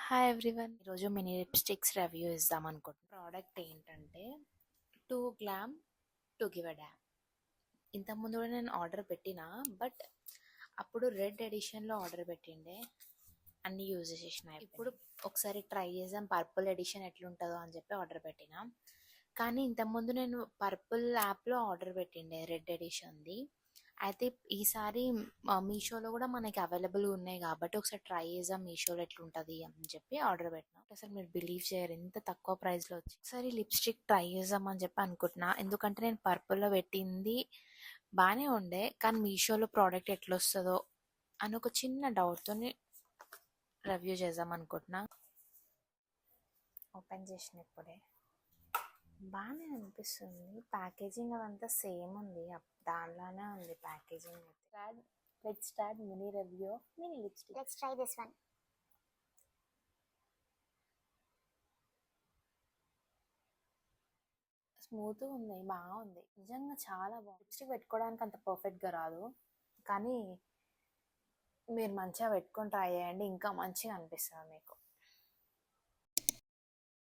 Hi everyone, ఈరోజు mini lipsticks review ఇద్దాం అనుకుంటున్నాను. ప్రోడక్ట్ ఏంటంటే 2 glam to give a dam. ఇంతకుముందు కూడా నేను ఆర్డర్ పెట్టిన, బట్ అప్పుడు రెడ్ ఎడిషన్లో ఆర్డర్ పెట్టిండే, అన్ని యూజ్ చేసిన. ఇప్పుడు ఒకసారి ట్రై చేద్దాం పర్పుల్ ఎడిషన్ ఎట్లుంటుందో అని చెప్పి ఆర్డర్ పెట్టిన. కానీ ఇంతకుముందు నేను పర్పుల్ యాప్లో ఆర్డర్ పెట్టిండే రెడ్ ఎడిషన్ది. అయితే ఈసారి మీషోలో కూడా మనకి అవైలబుల్ ఉన్నాయి కాబట్టి ఒకసారి ట్రై చేద్దాం మీషోలో ఎట్లుంటుంది అని చెప్పి ఆర్డర్ పెట్టినా. అసలు మీరు బిలీవ్ చేయరు, ఎంత తక్కువ ప్రైస్లో వచ్చి. ఒకసారి లిప్స్టిక్ ట్రై చేద్దాం అని చెప్పి అనుకుంటున్నా, ఎందుకంటే నేను పర్పుల్లో పెట్టింది బాగానే ఉండే, కానీ మీషోలో ప్రోడక్ట్ ఎట్లా వస్తుందో అని ఒక చిన్న డౌట్తో రివ్యూ చేద్దాం అనుకుంటున్నా. ఓపెన్ చేసిన ఇప్పుడే బాగానే అనిపిస్తుంది. ప్యాకేజింగ్ అదంతా సేమ్ ఉంది, దానిలానే ఉంది ప్యాకేజింగ్ అయితే. Let's start mini review of mini lipstick. Let's try this one. Smooth ఉంది, బాగుంది, నిజంగా చాలా బాగుంది. లిప్స్టిక్ పెట్టుకోవడానికి అంత పర్ఫెక్ట్గా రాదు, కానీ మీరు మంచిగా పెట్టుకొని ట్రై చేయండి, ఇంకా మంచిగా అనిపిస్తుంది మీకు.